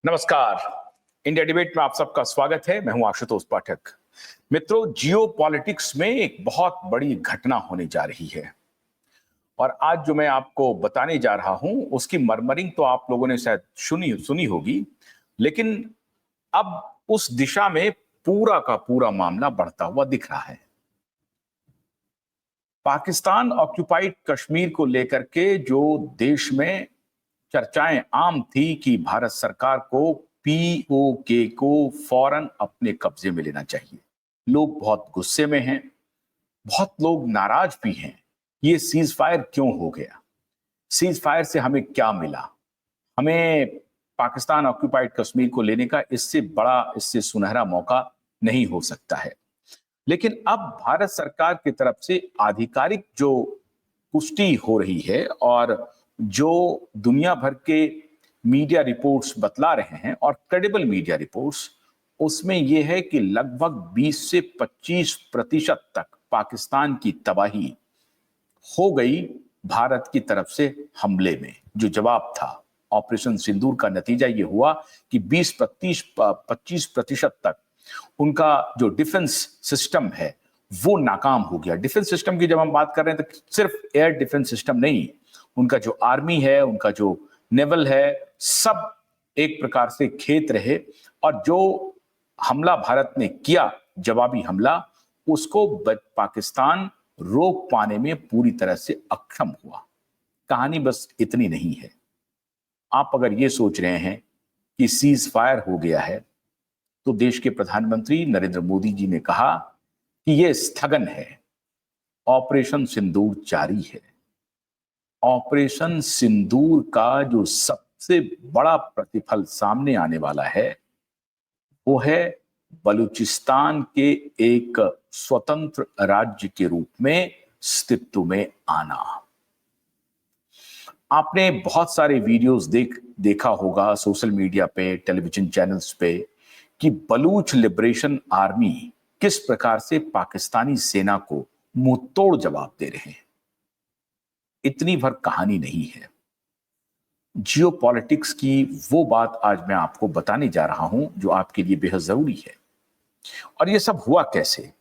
नमस्कार। India debate में आप सबका स्वागत है। मैं हूं आशुतोष पाठक। मित्रों, जियो पॉलिटिक्स में एक बहुत बड़ी घटना होने जा रही है और आज जो मैं आपको बताने जा रहा हूं उसकी मरमरिंग तो आप लोगों ने शायद सुनी होगी, लेकिन अब उस दिशा में पूरा का पूरा मामला बढ़ता हुआ दिख रहा है। पाकिस्तान ऑक्युपाइड कश्मीर को लेकर के जो देश में चर्चाएं आम थी कि भारत सरकार को पीओके को फौरन अपने कब्जे में लेना चाहिए। लोग बहुत गुस्से में हैं, बहुत लोग नाराज भी हैं। ये सीज फायर क्यों हो गया? सीज फायर से हमें क्या मिला? हमें पाकिस्तान ऑक्युपाइड कश्मीर को लेने का इससे बड़ा, इससे सुनहरा मौका नहीं हो सकता है। लेकिन अब भारत सरकार की तरफ से आधिकारिक जो पुष्टि हो रही है और जो दुनिया भर के मीडिया रिपोर्ट्स बतला रहे हैं और क्रेडिबल मीडिया रिपोर्ट्स, उसमें यह है कि लगभग 20 से 25% तक पाकिस्तान की तबाही हो गई भारत की तरफ से हमले में। जो जवाब था ऑपरेशन सिंदूर का नतीजा यह हुआ कि 20-25% तक उनका जो डिफेंस सिस्टम है वो नाकाम हो गया। डिफेंस सिस्टम की जब हम बात कर रहे हैं तो सिर्फ एयर डिफेंस सिस्टम नहीं, उनका जो आर्मी है, उनका जो नेवल है, सब एक प्रकार से खेत रहे। और जो हमला भारत ने किया, जवाबी हमला, उसको पाकिस्तान रोक पाने में पूरी तरह से अक्षम हुआ। कहानी बस इतनी नहीं है। आप अगर ये सोच रहे हैं कि सीज फायर हो गया है, तो देश के प्रधानमंत्री नरेंद्र मोदी जी ने कहा कि यह स्थगन है, ऑपरेशन सिंदूर जारी है। ऑपरेशन सिंदूर का जो सबसे बड़ा प्रतिफल सामने आने वाला है वो है बलूचिस्तान के एक स्वतंत्र राज्य के रूप में अस्तित्व में आना। आपने बहुत सारे वीडियोस देखा होगा सोशल मीडिया पे, टेलीविजन चैनल्स पे, कि बलूच लिबरेशन आर्मी किस प्रकार से पाकिस्तानी सेना को मुंहतोड़ जवाब दे रहे हैं। इतनी भर कहानी नहीं है। जियो पॉलिटिक्स की वो बात आज मैं आपको बताने जा रहा हूं जो आपके लिए बेहद जरूरी है। और ये सब हुआ कैसे?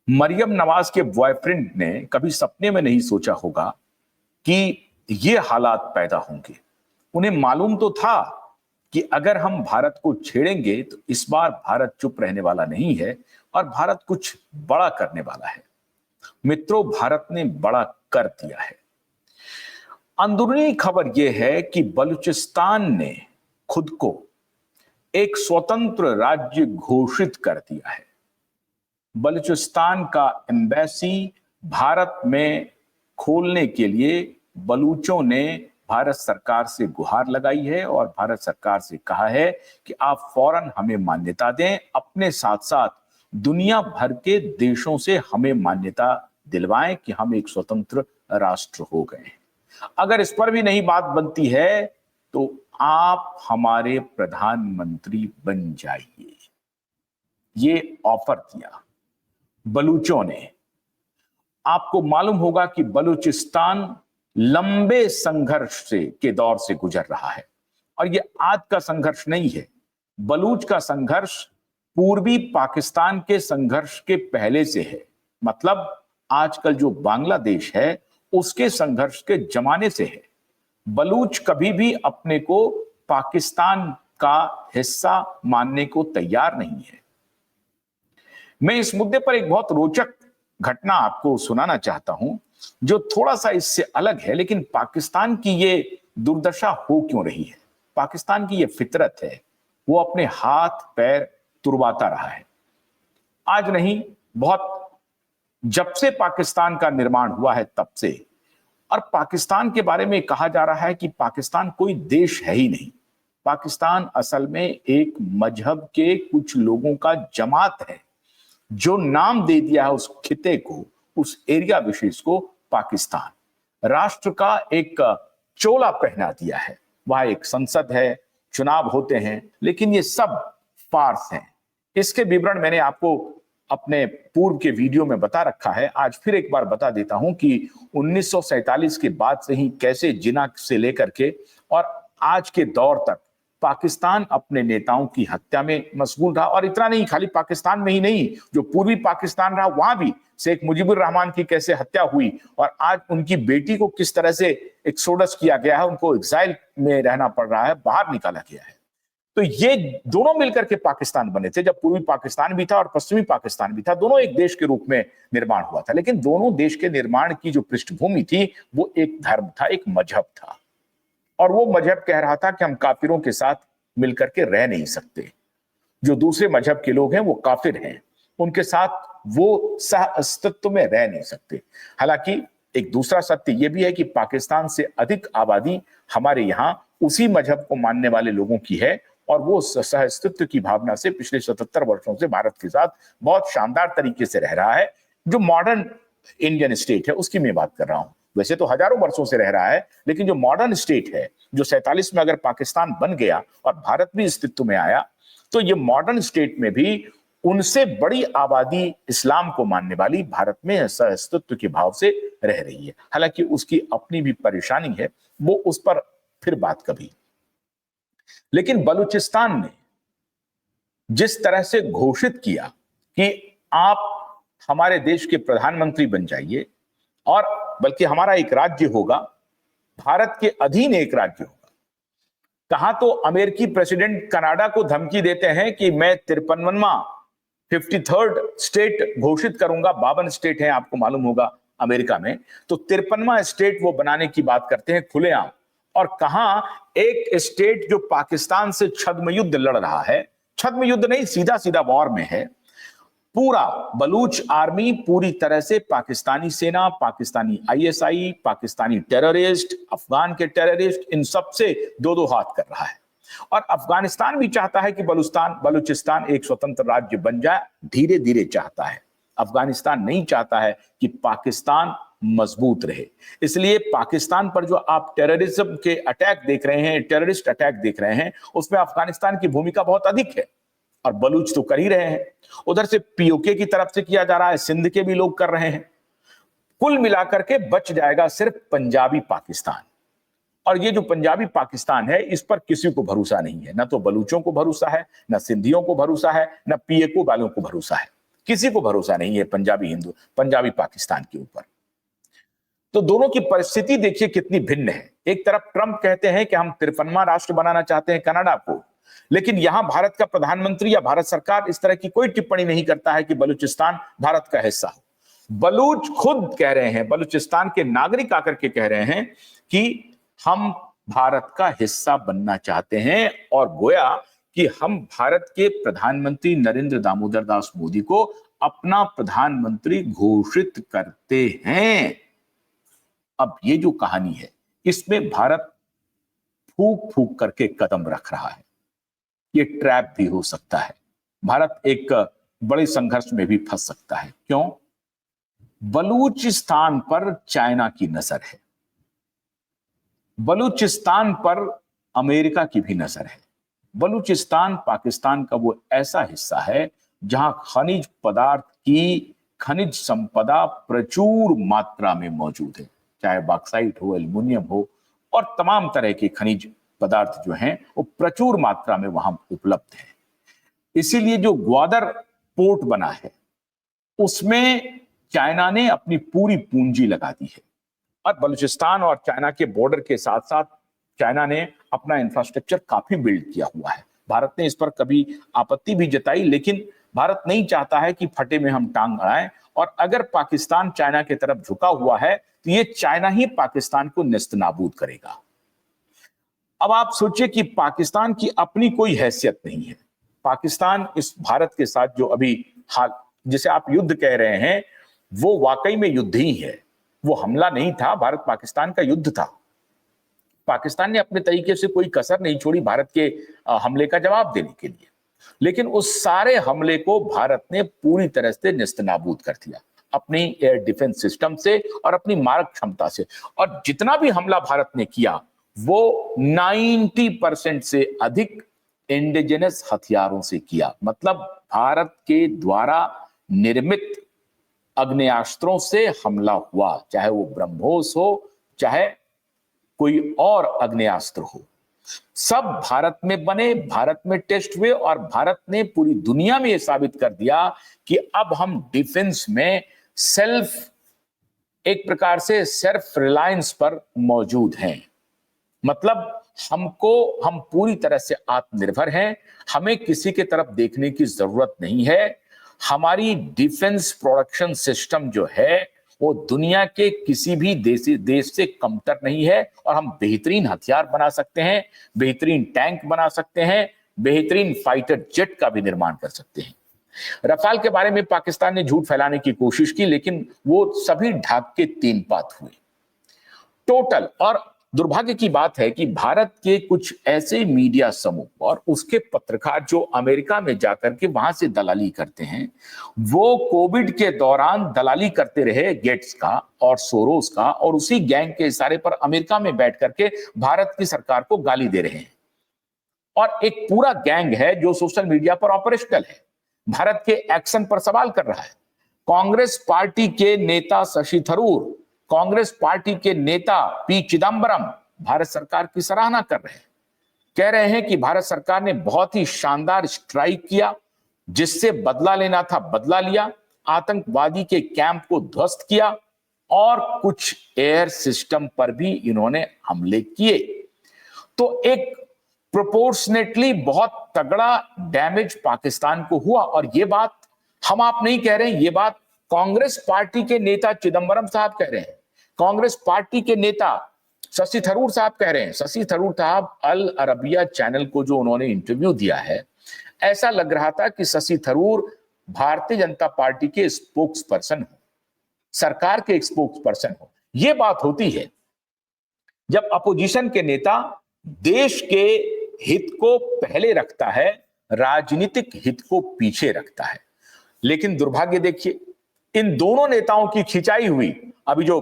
मरियम नवाज के बॉयफ्रेंड ने कभी सपने में नहीं सोचा होगा कि ये हालात पैदा होंगे। उन्हें मालूम तो था कि अगर हम भारत को छेड़ेंगे तो इस बार भारत चुप रहने वाला नहीं है और भारत कुछ बड़ा करने वाला है। मित्रों, भारत ने बड़ा कर दिया है। अंदरूनी खबर यह है कि बलूचिस्तान ने खुद को एक स्वतंत्र राज्य घोषित कर दिया है। बलूचिस्तान का एम्बेसी भारत में खोलने के लिए बलूचों ने भारत सरकार से गुहार लगाई है और भारत सरकार से कहा है कि आप फौरन हमें मान्यता दें, अपने साथ साथ दुनिया भर के देशों से हमें मान्यता दिलवाएं कि हम एक स्वतंत्र राष्ट्र हो गए। अगर इस पर भी नहीं बात बनती है तो आप हमारे प्रधानमंत्री बन जाइए। ये ऑफर दिया बलूचों ने। आपको मालूम होगा कि बलूचिस्तान लंबे संघर्ष के दौर से गुजर रहा है और यह आज का संघर्ष नहीं है। बलूच का संघर्ष पूर्वी पाकिस्तान के संघर्ष के पहले से है। मतलब आजकल जो बांग्लादेश है उसके संघर्ष के जमाने से है। बलूच कभी भी अपने को पाकिस्तान का हिस्सा मानने को तैयार नहीं है। मैं इस मुद्दे पर एक बहुत रोचक घटना आपको सुनाना चाहता हूं जो थोड़ा सा इससे अलग है, लेकिन पाकिस्तान की ये दुर्दशा हो क्यों रही है? पाकिस्तान की ये फितरत है, वो अपने हाथ पैर तुड़वाता रहा है। आज नहीं, बहुत जब से पाकिस्तान का निर्माण हुआ है तब से। और पाकिस्तान के बारे में कहा जा रहा है कि पाकिस्तान कोई देश है ही नहीं। पाकिस्तान असल में एक मजहब के कुछ लोगों का जमात है जो नाम दे दिया है उस खिते को, उस एरिया विशेष को पाकिस्तान। राष्ट्र का एक चोला पहना दिया है। वहां एक संसद है, चुनाव होते हैं, लेकिन ये सब फार्स हैं। इसके विवरण मैंने आपको अपने पूर्व के वीडियो में बता रखा है। आज फिर एक बार बता देता हूं कि 1947 के बाद से ही कैसे जिना से लेकर के और आज के दौर तक पाकिस्तान अपने नेताओं की हत्या में मशगूल रहा। और इतना नहीं, खाली पाकिस्तान में ही नहीं, जो पूर्वी पाकिस्तान रहा वहां भी शेख मुजीबुर रहमान की कैसे हत्या हुई और आज उनकी बेटी को किस तरह से एक्सोडस किया गया है, उनको एग्जाइल में रहना पड़ रहा है, बाहर निकाला गया है। तो ये दोनों मिलकर के पाकिस्तान बने थे। जब पूर्वी पाकिस्तान भी था और पश्चिमी पाकिस्तान भी था, दोनों एक देश के रूप में निर्माण हुआ था। लेकिन दोनों देश के निर्माण की जो पृष्ठभूमि थी वो एक धर्म था, एक मजहब था। और वो मजहब कह रहा था कि हम काफिरों के साथ मिलकर के रह नहीं सकते, जो दूसरे मजहब के लोग हैं वो काफिर हैं, उनके साथ वो सह अस्तित्व में रह नहीं सकते। हालांकि एक दूसरा सत्य यह भी है कि पाकिस्तान से अधिक आबादी हमारे यहां उसी मजहब को मानने वाले लोगों की है और वो सह अस्तित्व की भावना से पिछले 77 वर्षों से भारत के साथ बहुत शानदार तरीके से रह रहा है। जो मॉडर्न इंडियन स्टेट है उसकी मैं बात कर रहा हूं, वैसे तो हजारों वर्षों से रह रहा है, लेकिन जो मॉडर्न स्टेट है, जो 47 में अगर पाकिस्तान बन गया और भारत भी अस्तित्व में आया, तो ये मॉडर्न स्टेट में भी उनसे बड़ी आबादी इस्लाम को मानने वाली भारत में सह-अस्तित्व के भाव से रह रही है। हालांकि उसकी अपनी भी परेशानी है, वो उस पर फिर बात कभी। लेकिन बलूचिस्तान ने जिस तरह से घोषित किया कि आप हमारे देश के प्रधानमंत्री बन जाइए और बल्कि हमारा एक राज्य होगा, भारत के अधीन एक राज्य होगा। कहा तो अमेरिकी प्रेसिडेंट कनाडा को धमकी देते हैं कि मैं 53वां 53rd स्टेट घोषित करूंगा। 52 स्टेट हैं, आपको मालूम होगा अमेरिका में, तो 53वां स्टेट वो बनाने की बात करते हैं खुलेआम। और कहा एक स्टेट जो पाकिस्तान से छद्म युद्ध लड़ रहा है, छद्म युद्ध नहीं, सीधा सीधा वॉर में है, पूरा बलूच आर्मी पूरी तरह से पाकिस्तानी सेना, पाकिस्तानी आईएसआई, पाकिस्तानी टेररिस्ट, अफगान के टेररिस्ट, इन सब से दो दो हाथ कर रहा है। और अफगानिस्तान भी चाहता है कि बलूचिस्तान एक स्वतंत्र राज्य बन जाए, धीरे धीरे चाहता है। अफगानिस्तान नहीं चाहता है कि पाकिस्तान मजबूत रहे। इसलिए पाकिस्तान पर जो आप टेररिज्म के अटैक देख रहे हैं, टेररिस्ट अटैक देख रहे हैं, उसमें अफगानिस्तान की भूमिका बहुत अधिक है और बलूच तो कर ही रहे हैं। उधर से पीओके की तरफ से किया जा रहा है, सिंध के भी लोग कर रहे हैं। कुल मिलाकर के बच जाएगा सिर्फ पंजाबी पाकिस्तान। और ये जो पंजाबी पाकिस्तान है, इस पर किसी को भरोसा नहीं है, ना तो बलूचों को भरोसा है, ना सिंधियों को भरोसा है, ना पीएको वालों को भरोसा है। किसी को भरोसा नहीं है पंजाबी पाकिस्तान के ऊपर। तो दोनों की परिस्थिति देखिए कितनी भिन्न है। एक तरफ ट्रंप कहते हैं कि हम 53वां राष्ट्र बनाना चाहते हैं कनाडा को, लेकिन यहां भारत का प्रधानमंत्री या भारत सरकार इस तरह की कोई टिप्पणी नहीं करता है कि बलूचिस्तान भारत का हिस्सा हो। बलूच खुद कह रहे हैं, बलूचिस्तान के नागरिक आकर के कह रहे हैं कि हम भारत का हिस्सा बनना चाहते हैं और गोया कि हम भारत के प्रधानमंत्री नरेंद्र दामोदर दास मोदी को अपना प्रधानमंत्री घोषित करते हैं। अब ये जो कहानी है, इसमें भारत फूक फूक करके कदम रख रहा है। ये ट्रैप भी हो सकता है, भारत एक बड़े संघर्ष में भी फंस सकता है। क्यों? बलूचिस्तान पर चाइना की नजर है, बलूचिस्तान पर अमेरिका की भी नजर है। बलूचिस्तान पाकिस्तान का वो ऐसा हिस्सा है जहां खनिज पदार्थ की खनिज संपदा प्रचुर मात्रा में मौजूद है, चाहे बॉक्साइट हो, एल्युमिनियम हो और तमाम तरह के खनिज पदार्थ जो हैं वो प्रचुर मात्रा में वहां उपलब्ध है। इसीलिए जो ग्वादर पोर्ट बना है उसमें चाइना ने अपनी पूरी पूंजी लगा दी है। और बलूचिस्तान और चाइना के बॉर्डर के साथ साथ चाइना ने अपना इंफ्रास्ट्रक्चर काफी बिल्ड किया हुआ है। भारत ने इस पर कभी आपत्ति भी जताई, लेकिन भारत नहीं चाहता है कि फटे में हम टांग अड़ाएं। और अगर पाकिस्तान चाइना की तरफ झुका हुआ है तो ये चाइना ही पाकिस्तान को नेस्तनाबूद करेगा। अब आप सोचिए कि पाकिस्तान की अपनी कोई हैसियत नहीं है। पाकिस्तान इस भारत के साथ जो अभी हाल जिसे आप युद्ध कह रहे हैं, वो वाकई में युद्ध ही है, वो हमला नहीं था, भारत पाकिस्तान का युद्ध था। पाकिस्तान ने अपने तरीके से कोई कसर नहीं छोड़ी भारत के हमले का जवाब देने के लिए, लेकिन उस सारे हमले को भारत ने पूरी तरह से नेस्तनाबूद कर दिया अपनी एयर डिफेंस सिस्टम से और अपनी मारक क्षमता से। और जितना भी हमला भारत ने किया वो 90% से अधिक इंडिजिनस हथियारों से किया। मतलब भारत के द्वारा निर्मित अग्नेयास्त्रों से हमला हुआ, चाहे वो ब्रह्मोस हो, चाहे कोई और अग्नेयास्त्र हो। सब भारत में बने, भारत में टेस्ट हुए और भारत ने पूरी दुनिया में यह साबित कर दिया कि अब हम डिफेंस में एक प्रकार से सेल्फ रिलायंस पर मौजूद हैं। मतलब हम पूरी तरह से आत्मनिर्भर हैं, हमें किसी के तरफ देखने की जरूरत नहीं है। हमारी डिफेंस प्रोडक्शन सिस्टम जो है वो दुनिया के किसी भी देश से कमतर नहीं है और हम बेहतरीन हथियार बना सकते हैं, बेहतरीन टैंक बना सकते हैं, बेहतरीन फाइटर जेट का भी निर्माण कर सकते हैं। रफाल के बारे में पाकिस्तान ने झूठ फैलाने की कोशिश की, लेकिन वो सभी ढाक के तीन पात हुए टोटल। और दुर्भाग्य की बात है कि भारत के कुछ ऐसे मीडिया समूह और उसके पत्रकार जो अमेरिका में जाकर के वहां से दलाली करते हैं, वो कोविड के दौरान दलाली करते रहे गेट्स का और सोरोस का, और उसी गैंग के इशारे पर अमेरिका में बैठ करके भारत की सरकार को गाली दे रहे हैं। और एक पूरा गैंग है जो सोशल मीडिया पर ऑपरेशनल है, भारत के एक्शन पर सवाल कर रहा है। कांग्रेस पार्टी के नेता शशि थरूर, कांग्रेस पार्टी के नेता पी चिदंबरम भारत सरकार की सराहना कर रहे हैं, कह रहे हैं कि भारत सरकार ने बहुत ही शानदार स्ट्राइक किया, जिससे बदला लेना था बदला लिया, आतंकवादी के कैंप को ध्वस्त किया और कुछ एयर सिस्टम पर भी इन्होंने हमले किए। तो एक प्रोपोर्शनेटली बहुत तगड़ा डैमेज पाकिस्तान को हुआ। और ये बात हम आप नहीं कह रहे हैं, ये बात कांग्रेस पार्टी के नेता चिदंबरम साहब कह रहे हैं, कांग्रेस पार्टी के नेता शशि थरूर साहब कह रहे हैं। शशि थरूर साहब अल अरबिया चैनल को जो उन्होंने इंटरव्यू दिया है, ऐसा लग रहा था कि शशि थरूर भारतीय जनता पार्टी के स्पोक्स पर्सन हो, सरकार के स्पोक्स पर्सन हो। यह बात होती है जब अपोजिशन के नेता देश के हित को पहले रखता है, राजनीतिक हित को पीछे रखता है। लेकिन दुर्भाग्य देखिए, इन दोनों नेताओं की खिंचाई हुई अभी जो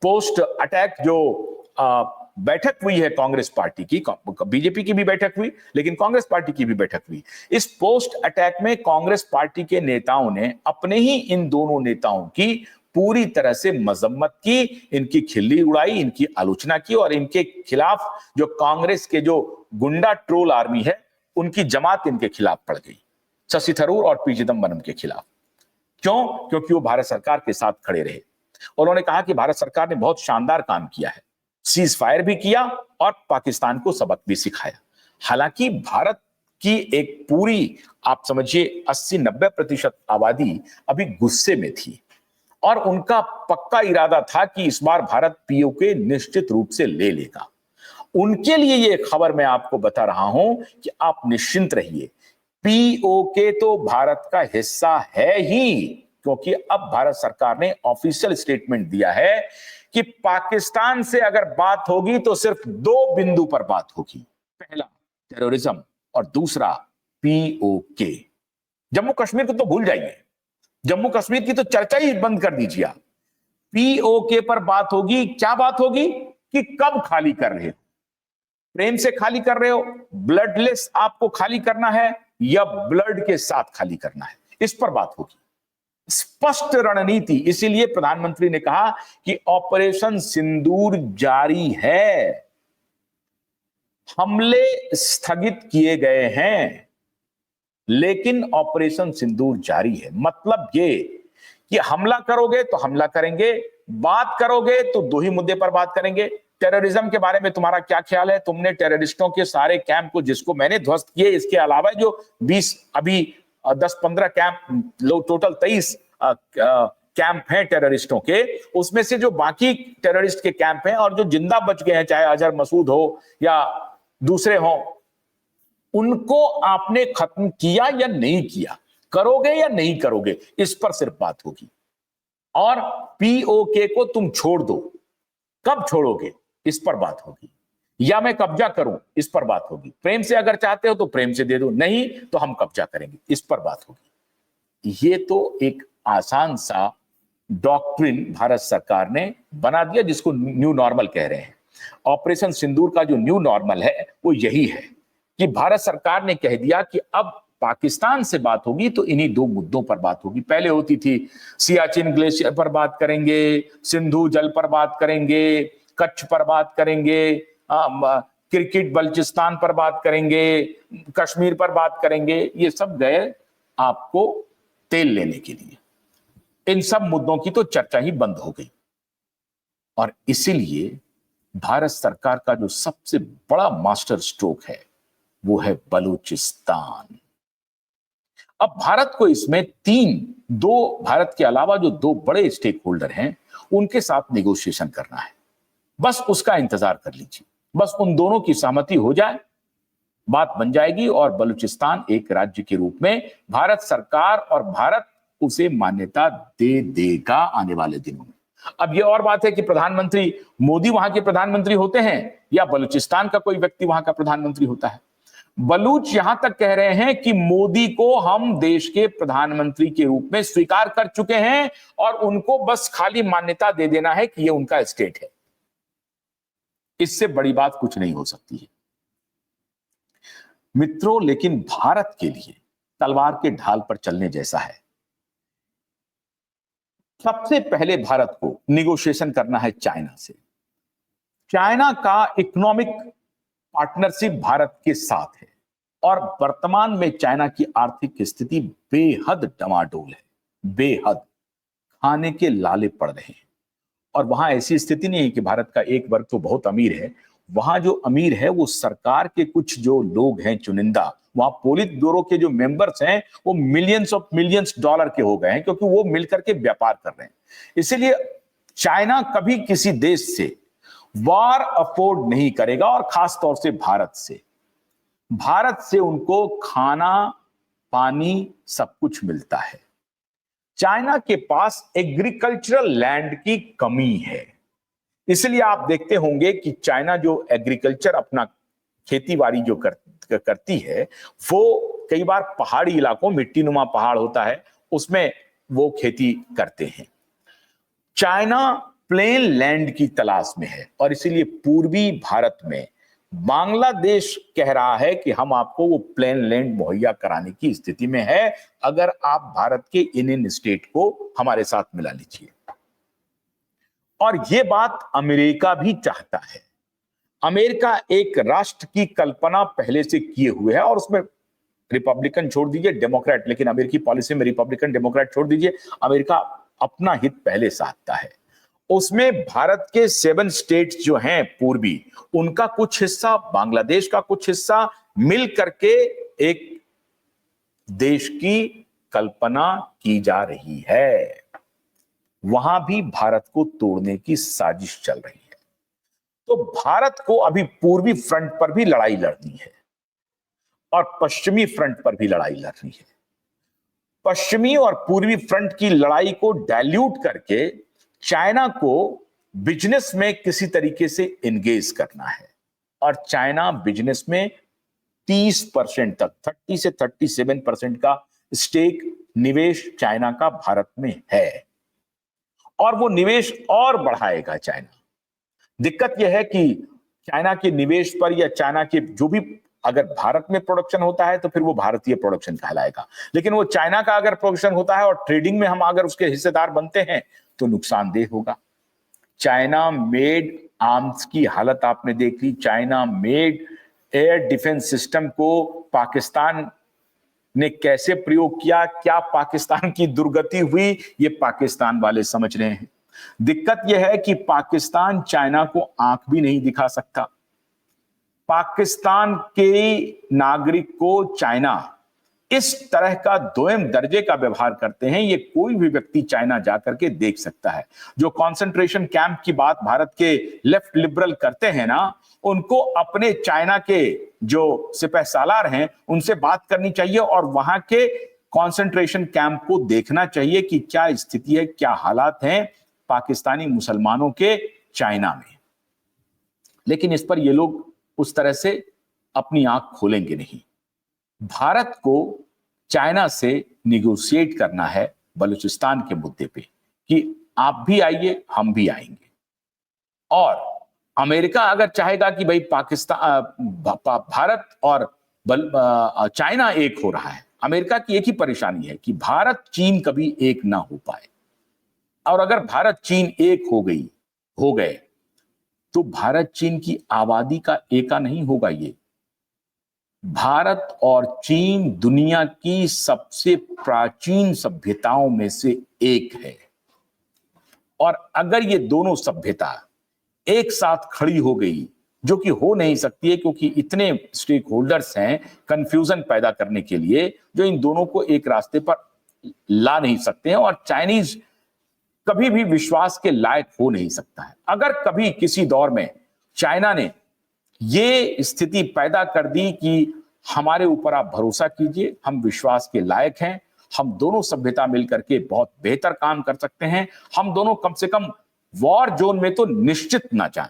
पोस्ट अटैक जो बैठक हुई है कांग्रेस पार्टी की, बीजेपी की भी बैठक हुई लेकिन कांग्रेस पार्टी की भी बैठक हुई। इस पोस्ट अटैक में कांग्रेस पार्टी के नेताओं ने अपने ही इन दोनों नेताओं की पूरी तरह से मजम्मत की, इनकी खिल्ली उड़ाई, इनकी आलोचना की और इनके खिलाफ जो कांग्रेस के जो गुंडा ट्रोल आर्मी है उनकी जमात इनके खिलाफ पड़ गई, शशि थरूर और पी चिदंबरम के खिलाफ। क्यों? क्योंकि वो भारत सरकार के साथ खड़े रहे। उन्होंने कहा कि भारत सरकार ने बहुत शानदार काम किया है, सीज फायर भी किया और पाकिस्तान को सबक भी सिखाया। हालांकि भारत की एक पूरी आप समझिए 80-90% आबादी अभी गुस्से में थी और उनका पक्का इरादा था कि इस बार भारत पीओके निश्चित रूप से ले लेगा। उनके लिए यह खबर मैं आपको बता रहा हूं कि आप निश्चिंत रहिए, पीओके तो भारत का हिस्सा है ही, क्योंकि अब भारत सरकार ने ऑफिशियल स्टेटमेंट दिया है कि पाकिस्तान से अगर बात होगी तो सिर्फ दो बिंदु पर बात होगी, पहला टेररिज्म और दूसरा पीओके। जम्मू कश्मीर को तो भूल जाइए, जम्मू कश्मीर की तो चर्चा ही बंद कर दीजिए आप। पीओके पर बात होगी। क्या बात होगी? कि कब खाली कर रहे हो, प्रेम से खाली कर रहे हो, ब्लडलेस आपको खाली करना है या ब्लड के साथ खाली करना है, इस पर बात होगी। स्पष्ट रणनीति। इसीलिए प्रधानमंत्री ने कहा कि ऑपरेशन सिंदूर जारी है, हमले स्थगित किए गए हैं लेकिन ऑपरेशन सिंदूर जारी है। मतलब ये कि हमला करोगे तो हमला करेंगे, बात करोगे तो दो ही मुद्दे पर बात करेंगे। टेररिज्म के बारे में तुम्हारा क्या ख्याल है? तुमने टेररिस्टों के सारे कैंप को, जिसको मैंने ध्वस्त किए, इसके अलावा जो 20 अभी 10-15 कैंप, टोटल 23 कैंप हैं टेररिस्टों के, उसमें से जो बाकी टेररिस्ट के कैंप हैं और जो जिंदा बच गए हैं, चाहे अजहर मसूद हो या दूसरे हो, उनको आपने खत्म किया या नहीं किया, करोगे या नहीं करोगे, इस पर सिर्फ बात होगी। और पीओके को तुम छोड़ दो, कब छोड़ोगे, इस पर बात होगी। या मैं कब्जा करूं, इस पर बात होगी। प्रेम से अगर चाहते हो तो प्रेम से दे दो, नहीं तो हम कब्जा करेंगे, इस पर बात होगी। ये तो एक आसान सा डॉक्ट्रिन भारत सरकार ने बना दिया, जिसको न्यू नॉर्मल कह रहे हैं। ऑपरेशन सिंदूर का जो न्यू नॉर्मल है वो यही है कि भारत सरकार ने कह दिया कि अब पाकिस्तान से बात होगी तो इन्हीं दो मुद्दों पर बात होगी। पहले होती थी सियाचिन ग्लेशियर पर बात करेंगे, सिंधु जल पर बात करेंगे, कच्छ पर बात करेंगे, क्रिकेट बलूचिस्तान पर बात करेंगे, कश्मीर पर बात करेंगे, ये सब गए आपको तेल लेने के लिए। इन सब मुद्दों की तो चर्चा ही बंद हो गई और इसीलिए भारत सरकार का जो सबसे बड़ा मास्टर स्ट्रोक है वो है बलूचिस्तान। अब भारत को इसमें भारत के अलावा जो दो बड़े स्टेक होल्डर हैं उनके साथ नेगोशिएशन करना है। बस उसका इंतजार कर लीजिए, बस उन दोनों की सहमति हो जाए, बात बन जाएगी और बलूचिस्तान एक राज्य के रूप में भारत सरकार और भारत उसे मान्यता दे देगा आने वाले दिनों में। अब यह और बात है कि प्रधानमंत्री मोदी वहां के प्रधानमंत्री होते हैं या बलूचिस्तान का कोई व्यक्ति वहां का प्रधानमंत्री होता है। बलूच यहां तक कह रहे हैं कि मोदी को हम देश के प्रधानमंत्री के रूप में स्वीकार कर चुके हैं और उनको बस खाली मान्यता दे देना है कि यह उनका स्टेट है। इससे बड़ी बात कुछ नहीं हो सकती है मित्रों। लेकिन भारत के लिए तलवार के ढाल पर चलने जैसा है। सबसे पहले भारत को निगोशिएशन करना है चाइना से। चाइना का इकोनॉमिक पार्टनरशिप भारत के साथ है और वर्तमान में चाइना की आर्थिक स्थिति बेहद डमाडोल है, बेहद खाने के लाले पड़ रहे हैं। और वहां ऐसी स्थिति नहीं है कि भारत का एक वर्ग तो बहुत अमीर है, वहां जो अमीर है वो सरकार के कुछ जो लोग हैं चुनिंदा, वहां पोलित ब्यूरो के जो मेंबर्स हैं वो मिलियंस डॉलर के हो गए हैं क्योंकि वो मिलकर के व्यापार कर रहे हैं। इसीलिए चाइना कभी किसी देश से वार अफोर्ड नहीं करेगा और खास तौर से भारत से उनको खाना पानी सब कुछ मिलता है। चाइना के पास एग्रीकल्चरल लैंड की कमी है, इसलिए आप देखते होंगे कि चाइना जो एग्रीकल्चर अपना खेतीबाड़ी जो करती है वो कई बार पहाड़ी इलाकों, मिट्टी नुमा पहाड़ होता है उसमें वो खेती करते हैं। चाइना प्लेन लैंड की तलाश में है और इसीलिए पूर्वी भारत में बांग्लादेश कह रहा है कि हम आपको वो प्लेन लैंड मुहैया कराने की स्थिति में है अगर आप भारत के इन स्टेट को हमारे साथ मिला लीजिए। और ये बात अमेरिका भी चाहता है। अमेरिका एक राष्ट्र की कल्पना पहले से किए हुए है और उसमें रिपब्लिकन छोड़ दीजिए, डेमोक्रेट, लेकिन अमेरिकी पॉलिसी में रिपब्लिकन डेमोक्रेट छोड़ दीजिए, अमेरिका अपना हित पहले साधता है। उसमें भारत के 7 स्टेट्स जो हैं पूर्वी, उनका कुछ हिस्सा, बांग्लादेश का कुछ हिस्सा मिल करके एक देश की कल्पना की जा रही है। वहां भी भारत को तोड़ने की साजिश चल रही है। तो भारत को अभी पूर्वी फ्रंट पर भी लड़ाई लड़नी है और पश्चिमी फ्रंट पर भी लड़ाई लड़नी है। पश्चिमी और पूर्वी फ्रंट की लड़ाई को डाइल्यूट करके चाइना को बिजनेस में किसी तरीके से एंगेज करना है और चाइना बिजनेस में 30% तक, 30 से 37% का स्टेक निवेश चाइना का भारत में है और वो निवेश और बढ़ाएगा चाइना। दिक्कत यह है कि चाइना के निवेश पर या चाइना के जो भी, अगर भारत में प्रोडक्शन होता है तो फिर वो भारतीय प्रोडक्शन कहलाएगा, लेकिन वो चाइना का अगर प्रोडक्शन होता है और ट्रेडिंग में हम अगर उसके हिस्सेदार बनते हैं तो नुकसानदेह होगा। चाइना मेड आर्म्स की हालत आपने देख ली। China made air defence system को पाकिस्तान ने कैसे प्रयोग किया, क्या पाकिस्तान की दुर्गति हुई, ये पाकिस्तान वाले समझ रहे हैं। दिक्कत यह है कि पाकिस्तान चाइना को आंख भी नहीं दिखा सकता। पाकिस्तान के नागरिक को चाइना इस तरह का दोयम दर्जे का व्यवहार करते हैं, ये कोई भी व्यक्ति चाइना जाकर के देख सकता है। जो कंसंट्रेशन कैंप की बात भारत के लेफ्ट लिबरल करते हैं ना, उनको अपने चाइना के जो सिपहसालार हैं उनसे बात करनी चाहिए और वहां के कंसंट्रेशन कैंप को देखना चाहिए कि क्या स्थिति है, क्या हालात हैं पाकिस्तानी मुसलमानों के चाइना में। लेकिन इस पर ये लोग उस तरह से अपनी आंख खोलेंगे नहीं। भारत को चाइना से निगोशिएट करना है बलूचिस्तान के मुद्दे पे कि आप भी आइए, हम भी आएंगे। और अमेरिका अगर चाहेगा कि भाई भारत और चाइना एक हो रहा है, अमेरिका की एक ही परेशानी है कि भारत चीन कभी एक ना हो पाए। और अगर भारत चीन एक हो गए तो भारत चीन की आबादी का एका नहीं होगा ये। भारत और चीन दुनिया की सबसे प्राचीन सभ्यताओं में से एक है, और अगर ये दोनों सभ्यता एक साथ खड़ी हो गई, जो कि हो नहीं सकती है क्योंकि इतने स्टेक होल्डर्स हैं कंफ्यूजन पैदा करने के लिए, जो इन दोनों को एक रास्ते पर ला नहीं सकते हैं, और चाइनीज कभी भी विश्वास के लायक हो नहीं सकता है। अगर कभी किसी दौर में चाइना ने ये स्थिति पैदा कर दी कि हमारे ऊपर आप भरोसा कीजिए, हम विश्वास के लायक हैं, हम दोनों सभ्यता मिलकर के बहुत बेहतर काम कर सकते हैं, हम दोनों कम से कम वॉर जोन में तो निश्चित ना जाएं,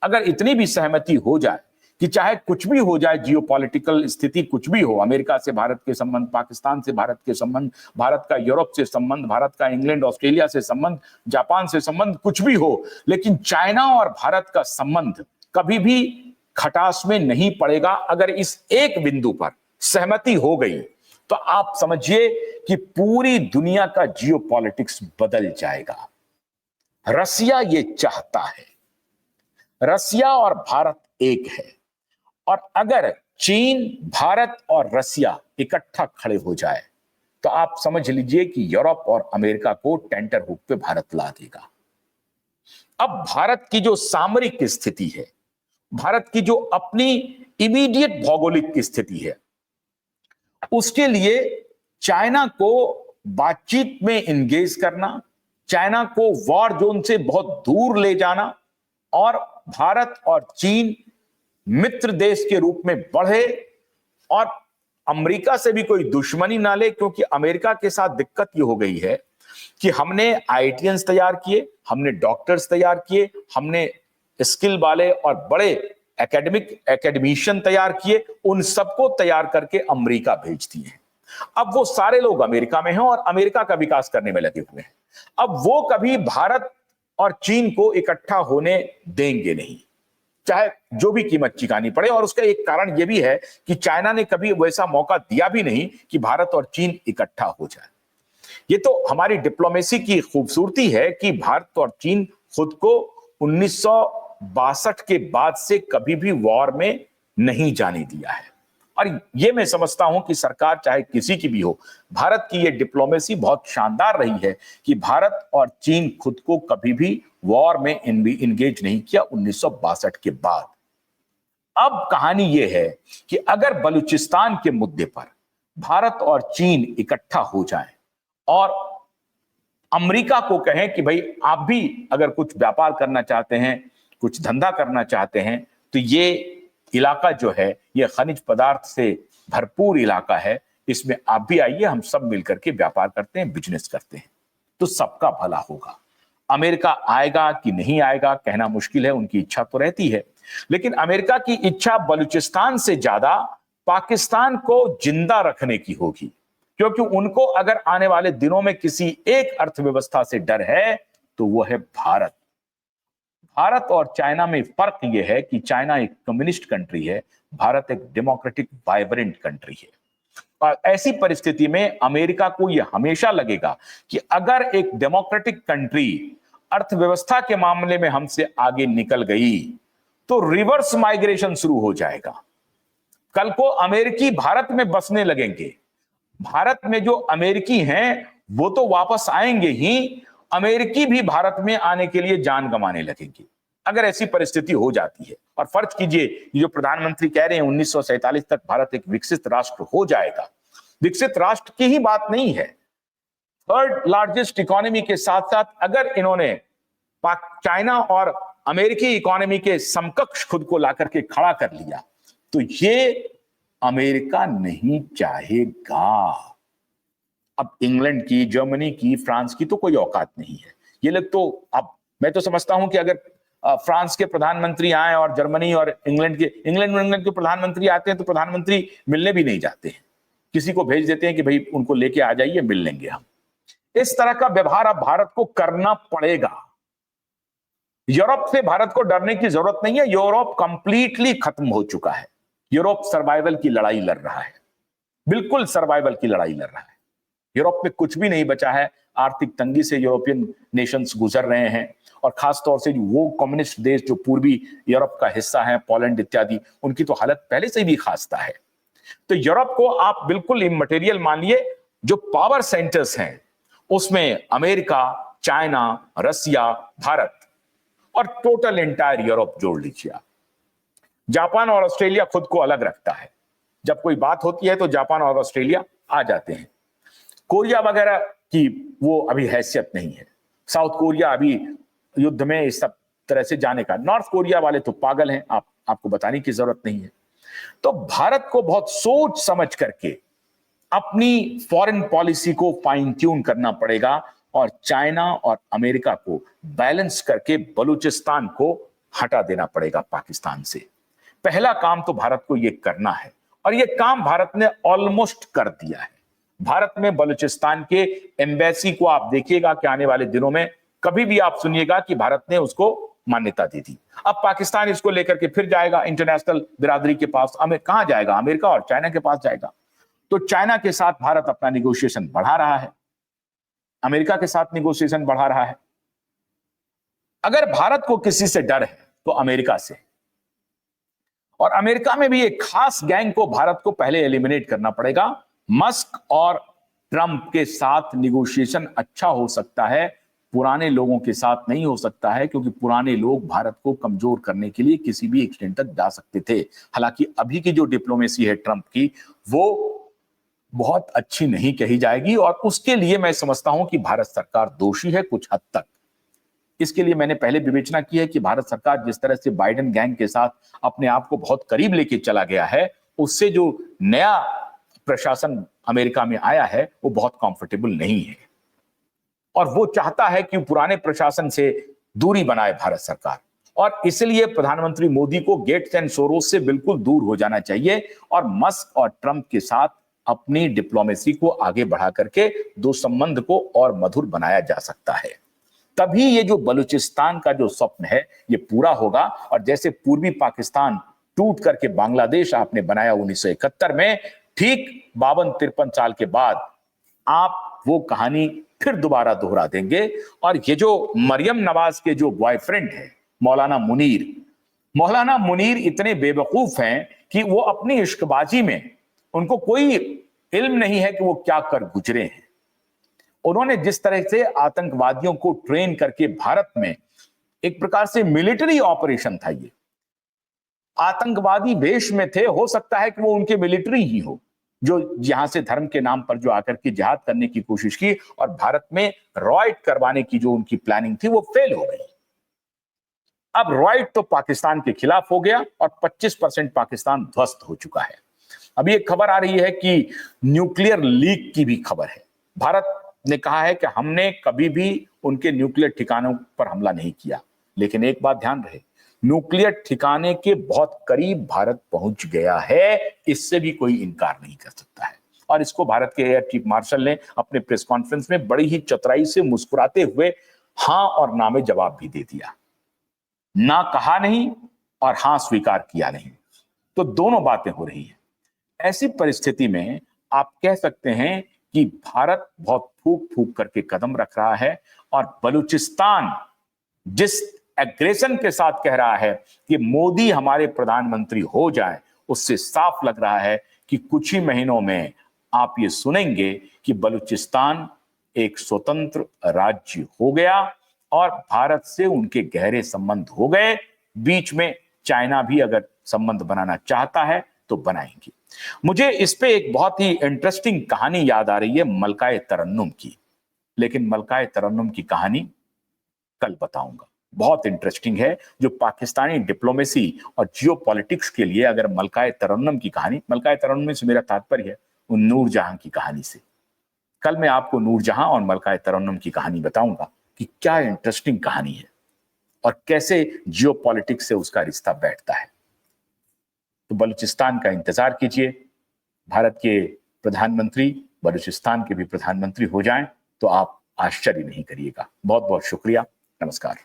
अगर इतनी भी सहमति हो जाए कि चाहे कुछ भी हो जाए, जियोपॉलिटिकल स्थिति कुछ भी हो, अमेरिका से भारत के संबंध, पाकिस्तान से भारत के संबंध, भारत का यूरोप से संबंध, भारत का इंग्लैंड ऑस्ट्रेलिया से संबंध, जापान से संबंध, कुछ भी हो, लेकिन चाइना और भारत का संबंध कभी भी खटास में नहीं पड़ेगा। अगर इस एक बिंदु पर सहमति हो गई तो आप समझिए कि पूरी दुनिया का जियोपॉलिटिक्स बदल जाएगा। रसिया ये चाहता है, रसिया और भारत एक है, और अगर चीन, भारत और रसिया इकट्ठा खड़े हो जाए तो आप समझ लीजिए कि यूरोप और अमेरिका को टेंटर हुक पे भारत ला देगा। अब भारत की जो सामरिक स्थिति है, भारत की जो अपनी इमीडिएट भौगोलिक स्थिति है, उसके लिए चाइना को बातचीत में इंगेज करना, चाइना को वॉर जोन से बहुत दूर ले जाना, और भारत और चीन मित्र देश के रूप में बढ़े और अमेरिका से भी कोई दुश्मनी ना ले, क्योंकि अमेरिका के साथ दिक्कत ये हो गई है कि हमने आईटीएंस तैयार किए, हमने डॉक्टर्स तैयार किए, हमने स्किल वाले और बड़े एकेडमिशियन तैयार किए, उन सबको तैयार करके अमेरिका भेज दिए हैं। अब वो सारे लोग अमेरिका में हैं और अमेरिका का विकास करने में लगे हुए हैं। अब वो कभी भारत और चीन को इकट्ठा होने देंगे नहीं, चाहे जो भी कीमत चुकानी पड़े। और उसका एक कारण यह भी है कि चाइना ने कभी वैसा मौका दिया भी नहीं कि भारत और चीन इकट्ठा हो जाए। ये तो हमारी डिप्लोमेसी की खूबसूरती है कि भारत और चीन खुद को 1962 के बाद से कभी भी वॉर में नहीं जाने दिया है। और ये मैं समझता हूं कि सरकार चाहे किसी की भी हो, भारत की ये डिप्लोमेसी बहुत शानदार रही है कि भारत और चीन खुद को कभी भी वॉर में इंगेज नहीं किया 1962 के बाद। अब कहानी ये है कि अगर बलूचिस्तान के मुद्दे पर भारत और चीन इकट्ठा हो जाएं और अमेरिका को कहें कि भाई आप भी अगर कुछ व्यापार करना चाहते हैं, कुछ धंधा करना चाहते हैं, तो ये इलाका जो है ये खनिज पदार्थ से भरपूर इलाका है, इसमें आप भी आइए, हम सब मिलकर के व्यापार करते हैं, बिजनेस करते हैं, तो सबका भला होगा। अमेरिका आएगा कि नहीं आएगा कहना मुश्किल है, उनकी इच्छा तो रहती है, लेकिन अमेरिका की इच्छा बलूचिस्तान से ज्यादा पाकिस्तान को जिंदा रखने की होगी, क्योंकि उनको अगर आने वाले दिनों में किसी एक अर्थव्यवस्था से डर है तो वो है भारत। भारत और चाइना में फर्क यह है कि चाइना एक कम्युनिस्ट कंट्री है, भारत एक डेमोक्रेटिक वाइब्रेंट कंट्री है। और ऐसी परिस्थिति में अमेरिका को यह हमेशा लगेगा कि अगर एक डेमोक्रेटिक कंट्री अर्थव्यवस्था के मामले में हमसे आगे निकल गई तो रिवर्स माइग्रेशन शुरू हो जाएगा। कल को अमेरिकी भारत में बसने लगेंगे, भारत में जो अमेरिकी हैं वो तो वापस आएंगे ही, अमेरिकी भी भारत में आने के लिए जान गंवाने लगेंगे अगर ऐसी परिस्थिति हो जाती है। और फर्ज कीजिए जो प्रधानमंत्री कह रहे हैं 1947 तक भारत एक विकसित राष्ट्र हो जाएगा, विकसित राष्ट्र की ही बात नहीं है, थर्ड लार्जेस्ट इकोनॉमी के साथ साथ अगर इन्होंने चाइना और अमेरिकी इकोनॉमी के समकक्ष खुद को लाकर के खड़ा कर लिया तो ये अमेरिका नहीं चाहेगा। अब इंग्लैंड की, जर्मनी की, फ्रांस की तो कोई औकात नहीं है। ये लोग तो, अब मैं तो समझता हूं कि अगर फ्रांस के प्रधानमंत्री आए और जर्मनी और इंग्लैंड के प्रधानमंत्री आते हैं तो प्रधानमंत्री मिलने भी नहीं जाते हैं, किसी को भेज देते हैं कि भाई उनको लेके आ जाइए, मिल लेंगे हम। इस तरह का व्यवहार अब भारत को करना पड़ेगा। यूरोप से भारत को डरने की जरूरत नहीं है, यूरोप कंप्लीटली खत्म हो चुका है। यूरोप सर्वाइवल की लड़ाई लड़ रहा है, बिल्कुल सर्वाइवल की लड़ाई लड़ रहा है। यूरोप में कुछ भी नहीं बचा है। आर्थिक तंगी से यूरोपियन नेशंस गुजर रहे हैं, और खासतौर से वो कम्युनिस्ट देश जो पूर्वी यूरोप का हिस्सा है, पोलैंड इत्यादि, उनकी तो हालत पहले से भी खास्ता है। तो यूरोप को आप बिल्कुल इमटेरियल मानिए। जो पावर सेंटर्स हैं उसमें अमेरिका, चाइना, रसिया, भारत और टोटल एंटायर यूरोप जोड़ लीजिए आप। जापान और ऑस्ट्रेलिया खुद को अलग रखता है। जब कोई बात होती है तो जापान और ऑस्ट्रेलिया आ जाते हैं। कोरिया वगैरह की वो अभी हैसियत नहीं है। साउथ कोरिया अभी युद्ध में इस सब तरह से जाने का, नॉर्थ कोरिया वाले तो पागल हैं, आपको बताने की जरूरत नहीं है। तो भारत को बहुत सोच समझ करके अपनी फॉरेन पॉलिसी को फाइन ट्यून करना पड़ेगा, और चाइना और अमेरिका को बैलेंस करके बलूचिस्तान को हटा देना पड़ेगा पाकिस्तान से। पहला काम तो भारत को यह करना है, और यह काम भारत ने ऑलमोस्ट कर दिया है। भारत में बलूचिस्तान के एम्बेसी को आप देखिएगा कि आने वाले दिनों में कभी भी आप सुनिएगा कि भारत ने उसको मान्यता दे दी। अब पाकिस्तान इसको लेकर के फिर जाएगा इंटरनेशनल बिरादरी के पास। कहां जाएगा? अमेरिका और चाइना के पास जाएगा। तो चाइना के साथ भारत अपना निगोशिएशन बढ़ा रहा है, अमेरिका के साथ निगोशिएशन बढ़ा रहा है। अगर भारत को किसी से डर है तो अमेरिका से, और अमेरिका में भी एक खास गैंग को भारत को पहले एलिमिनेट करना पड़ेगा। मस्क और ट्रंप के साथ निगोशिएशन अच्छा हो सकता है, पुराने लोगों के साथ नहीं हो सकता है, क्योंकि पुराने लोग भारत को कमजोर करने के लिए किसी भी एक्सटेंट तक जा सकते थे। हालांकि अभी की जो डिप्लोमेसी है ट्रंप की, वो बहुत अच्छी नहीं कही जाएगी, और उसके लिए मैं समझता हूं कि भारत सरकार दोषी है कुछ हद तक। इसके लिए मैंने पहले विवेचना की है कि भारत सरकार जिस तरह से बाइडेन गैंग के साथ अपने आप को बहुत करीब लेके चला गया है, उससे जो नया प्रशासन अमेरिका में आया है वो बहुत कंफर्टेबल नहीं है, और वो चाहता है कि पुराने प्रशासन से दूरी बनाए भारत सरकार। और इसलिए प्रधानमंत्री मोदी को गेट्स एंड सोरोस से बिल्कुल दूर हो जाना चाहिए, और मस्क और ट्रंप के साथ अपनी डिप्लोमेसी को आगे बढ़ा करके दो संबंध को और मधुर बनाया जा सकता है। तभी ये जो बलूचिस्तान का जो स्वप्न है ये पूरा होगा। और जैसे पूर्वी पाकिस्तान टूट करके बांग्लादेश आपने बनाया 1971 में, ठीक 52-53 साल के बाद आप वो कहानी फिर दोबारा दोहरा देंगे। और ये जो मरियम नवाज के जो बॉयफ्रेंड है मौलाना मुनीर इतने बेवकूफ हैं कि वो अपनी इश्कबाजी में उनको कोई इल्म नहीं है कि वो क्या कर गुजरे हैं। उन्होंने जिस तरह से आतंकवादियों को ट्रेन करके भारत में, एक प्रकार से मिलिट्री ऑपरेशन था ये, आतंकवादी वेश में थे, हो सकता है कि वो उनके मिलिट्री ही हो, जो यहां से धर्म के नाम पर जो आकर के जिहाद करने की कोशिश की, और भारत में रॉयट करवाने की जो उनकी प्लानिंग थी वो फेल हो गई। अब रॉयट तो पाकिस्तान के खिलाफ हो गया, और 25% पाकिस्तान ध्वस्त हो चुका है। अभी एक खबर आ रही है कि न्यूक्लियर लीक की भी खबर है। भारत ने कहा है कि हमने कभी भी उनके न्यूक्लियर ठिकानों पर हमला नहीं किया, लेकिन एक बात ध्यान रहे, न्यूक्लियर ठिकाने के बहुत करीब भारत पहुंच गया है, इससे भी कोई इनकार नहीं कर सकता है। और इसको भारत के एयर चीफ मार्शल ने अपने प्रेस कॉन्फ्रेंस में बड़ी ही चतुराई से मुस्कुराते हुए हां और ना में जवाब भी दे दिया। ना कहा नहीं और हां स्वीकार किया नहीं, तो दोनों बातें हो रही हैं। ऐसी परिस्थिति में आप कह सकते हैं कि भारत बहुत फूक फूक करके कदम रख रहा है, और बलूचिस्तान जिस एग्रेशन के साथ कह रहा है कि मोदी हमारे प्रधानमंत्री हो जाए, उससे साफ लग रहा है कि कुछ ही महीनों में आप ये सुनेंगे कि बलूचिस्तान एक स्वतंत्र राज्य हो गया, और भारत से उनके गहरे संबंध हो गए। बीच में चाइना भी अगर संबंध बनाना चाहता है तो बनाएंगे। मुझे इस पे एक बहुत ही इंटरेस्टिंग कहानी याद आ रही है, मलकाए तरन्नुम की, लेकिन मलकाए तरन्नुम की कहानी कल बताऊंगा। बहुत इंटरेस्टिंग है, जो पाकिस्तानी डिप्लोमेसी और जियोपॉलिटिक्स के लिए अगर मलकाए तरन्नुम की कहानी, मलकाए तरन्नुम से मेरा तात्पर्य है उन नूरजहां की कहानी से। कल मैं आपको नूरजहां और मलकाए तरन्नुम की कहानी बताऊंगा कि क्या इंटरेस्टिंग कहानी है और कैसे जियोपॉलिटिक्स से उसका रिश्ता बैठता है। तो बलूचिस्तान का इंतजार कीजिए। भारत के प्रधानमंत्री बलूचिस्तान के भी प्रधानमंत्री हो जाएं तो आप आश्चर्य नहीं करिएगा। बहुत बहुत शुक्रिया। नमस्कार।